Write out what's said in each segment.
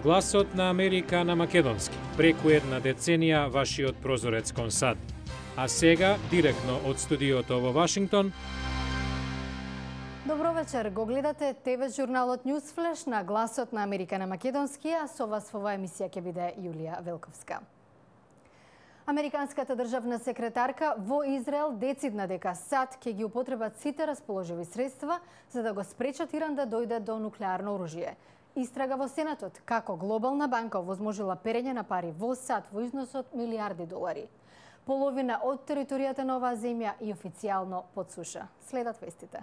Гласот на Америка на македонски. Преку една деценија вашиот прозорец кон САД. А сега, директно од студиото во Вашингтон. Добро вечер, го гледате ТВ журналот Newsflash на Гласот на Америка на македонски, а со вас во оваа емисија ќе биде Јулија Велковска. Американската државна секретарка во Израел децидна дека САД ќе ги употребат сите расположиви средства за да го спречат Иран да дојде до нуклеарно оружје. Истрага во Сенатот како глобална банка овозможила перење на пари во САД во износ од милиарди долари. Половина од територијата на оваа земја и официјално под суша. Следат вестите.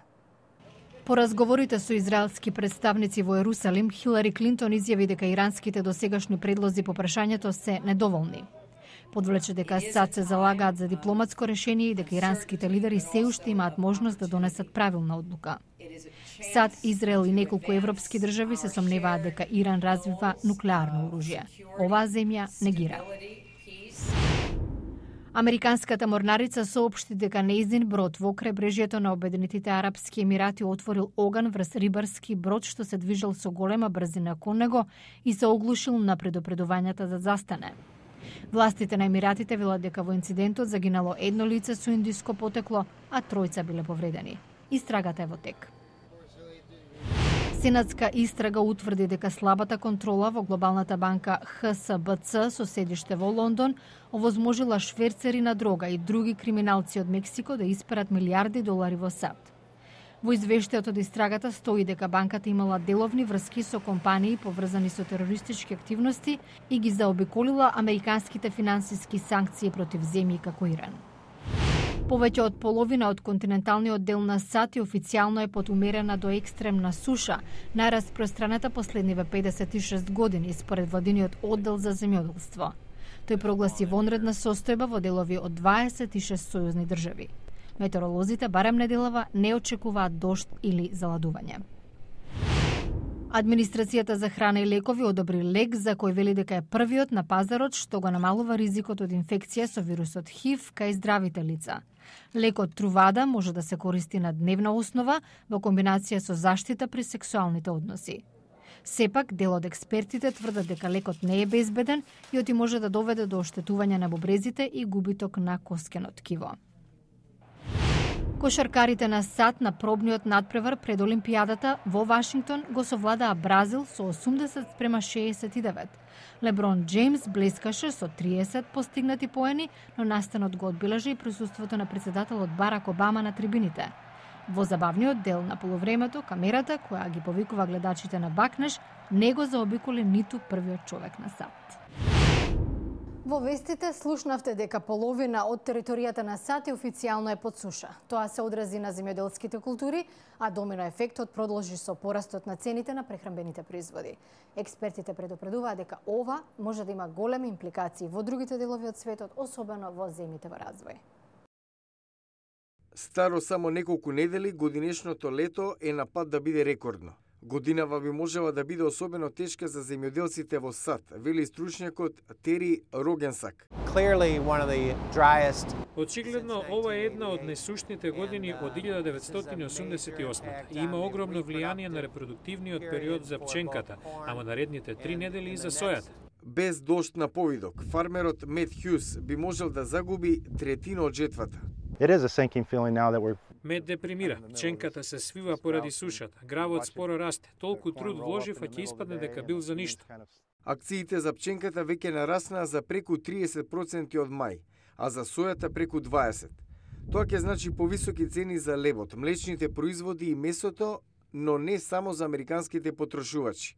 По разговорите со израелски представници во Ерусалим, Хилари Клинтон изјави дека иранските досегашни предлози по прашањето се недоволни. Подвлече дека САД се залагаат за дипломатско решение и дека иранските лидери се уште имаат можност да донесат правилна одлука. САД, Израел и неколку европски држави се сомневаат дека Иран развива нуклеарно оружје. Оваа земја негира. Американската морнарица соопшти дека нејзин брод во крайбрежјето на Обединетите Арапски Емирати отворил оган врз рибарски брод што се движел со голема брзина кон него и се оглушил на предупредувањата да застане. Властите на Емиратите велат дека во инцидентот загинало едно лице со индиско потекло, а тројца биле повредени. Истрагата е во тек. Сенатска истрага утврди дека слабата контрола во глобалната банка ХСБЦ со седиште во Лондон овозможила шверцери на дрога и други криминалци од Мексико да исперат милиарди долари во САД. Во извештајот од истрагата стои дека банката имала деловни врски со компании поврзани со терористички активности и ги заобиколила американските финансиски санкции против земји како Иран. Повеќе од половина од континенталниот дел на САД официјално е под умерена до екстремна суша, најраспространета последниве 56 години според владиниот оддел за земјоделство. Тој прогласи вонредна состојба во делови од 26 сојузни држави. Метеоролозите барем неделава не очекуваат дожд или заладување. Администрацијата за храна и лекови одобри лек за кој вели дека е првиот на пазарот што го намалува ризикот од инфекција со вирусот ХИВ кај здравите лица. Лекот Трувада може да се користи на дневна основа во комбинација со заштита при сексуалните односи. Сепак, дел од експертите тврдат дека лекот не е безбеден и оти може да доведе до оштетување на бубрезите и губиток на коскено ткиво. Кошаркарите на САД на пробниот надпревар пред Олимпијадата во Вашингтон го совладаа Бразил со 80-69. Леброн Джеймс блескаше со 30 постигнати поени, но настанот го одбележа и присуството на председателот Барак Обама на трибините. Во забавниот дел на полувремето, камерата, која ги повикува гледачите на бакнеш, не го заобиколи ниту првиот човек на САД. Во вестите слушнавте дека половина од територијата на САД официјално е под суша. Тоа се одрази на земјоделските култури, а домино ефектот продолжи со порастот на цените на прехранбените производи. Експертите предупредуваат дека ова може да има големи импликации во другите делови од светот, особено во земјите во развој. Старо само неколку недели, годинешното лето е на пат да биде рекордно. Годинава би можела да биде особено тешка за земјоделците во САД, вели стручњакот Тери Рогенсак. Очигледно, ова е една од најсушните години од 1988 и има огромно влијание на репродуктивниот период за пченката, ама наредните 3 недели и за сојата. Без дожд на повидок, фармерот Мет Хјус би можел да загуби третина од жетвата. Мет депримира. Пченката се свива поради сушата. Гравот споро расте. Толку труд вложив, а ќе испадне дека бил за ништо. Акциите за пченката веќе нараснаа за преку 30% од мај, а за сојата преку 20%. Тоа ќе значи повисоки цени за лебот, млечните производи и месото, но не само за американските потрошувачи.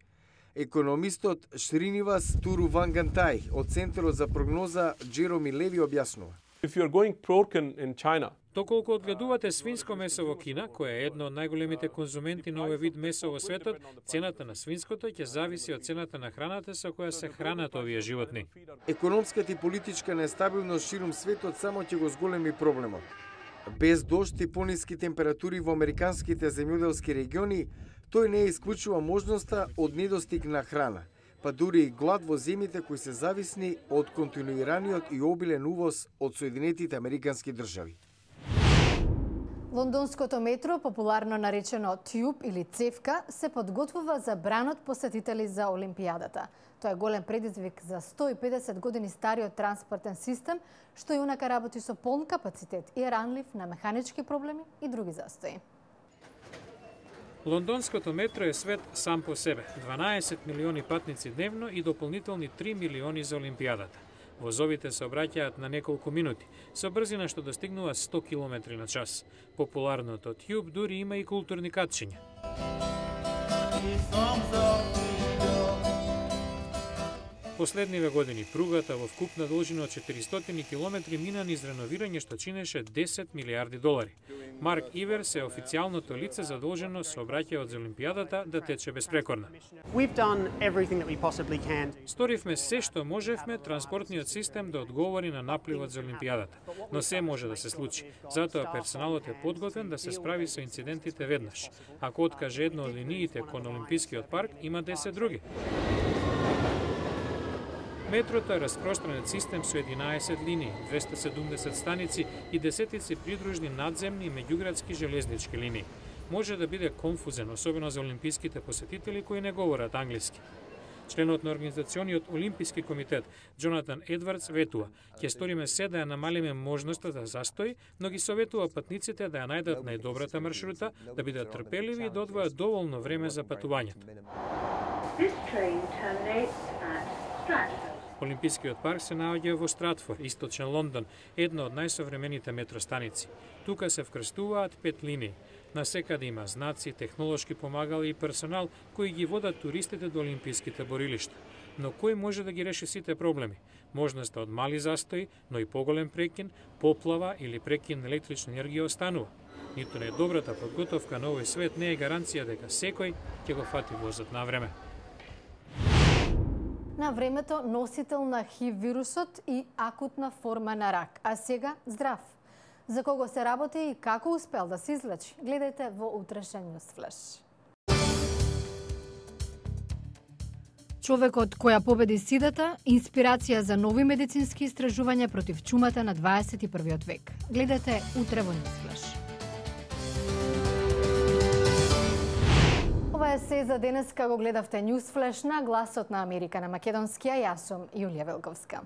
Економистот Шринивас Турувангантај од Центарот за прогноза Джероми Леви објаснува. Доколку одгледувате свинско месо во Кина, која е една од најголемите конзументи на овој вид месо во светот, цената на свинското ќе зависи од цената на храната со која се хранат овие животни. Економската и политичка нестабилност ширум светот само ќе го зголеми проблемот. Без дожд и пониски температури во американските земјоделски региони, тој не исклучува можноста од недостиг на храна, па дури и глад во земјите кои се зависни од континуираниот и обилен увоз од Соединетите Американски држави. Лондонското метро, популарно наречено Тюб или Цевка, се подготвува за бранот посетители за Олимпијадата. Тоа е голем предизвик за 150 години стариот транспортен систем, што и унака работи со полн капацитет и е ранлив на механички проблеми и други застои. Лондонското метро е свет сам по себе. 12 милиони патници дневно и дополнителни 3 милиони за Олимпијадата. Возовите се обраќаат на неколку минути, со брзина што достигнува 100 км на час. Популарното Тюб дури има и културни катчиња. Последниве години пругата во вкупна должина од 400 км мина низ реновирање што чинеше 10 милиарди долари. Марк Иверс е официјалното лице задолжено со обраќајот за Олимпијадата да тече безпрекорно. Сторивме се што можевме транспортниот систем да одговори на напливот за Олимпијадата, но се може да се случи. Затоа персоналот е подготвен да се справи со инцидентите веднаш. Ако откаже една од линиите кон Олимпискиот парк, има 10 други. Метрото е распространет систем со 11 линии, 270 станици и десетици придружни надземни и меѓуградски железнички линии. Може да биде конфузен, особено за олимписките посетители кои не говорат англиски. Членот на Организациониот олимписки комитет Джонатан Едвардс ветува: "Ќе сториме се да ја намалиме можноста за застој, но ги советува патниците да ја најдат најдобрата маршрута, да бидат трпеливи и да одвојат доволно време за патувањето." Олимпискиот парк се наоѓа во Стратфорд, источен Лондон, една од најсовремените метростаници. Тука се вкрстуваат 5 линии. Насекаде има знаци, технолошки помагали и персонал кои ги водат туристите до олимписките борилишта. Но кој може да ги реши сите проблеми? Можноста од мали застои, но и поголем прекин, поплава или прекин на електрична енергија останува. Ниту најдобрата подготовка на овој свет не е гаранција дека секој ќе го фати возот на време. На времето носител на ХИВ вирусот и акутна форма на рак, а сега здрав. За кого се работи и како успел да се излечи? Гледајте во утрешен Ньюсфлеш. Човекот која победи сидата, инспирација за нови медицински истражувања против чумата на 21. век. Гледате утре во Ньюсфлеш. Ова е се за денес, како гледавте Ньюсфлеш на Гласот на Америка на македонски, а јас сум Јулија Велковска.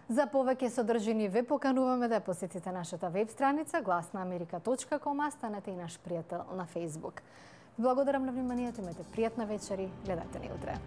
За повеќе содржини ве покануваме да посетите нашата веб страница glasnaamerika.com, а станете и наш пријател на Facebook. Благодарам на вниманието, имате пријатна вечер и гледате ни утре.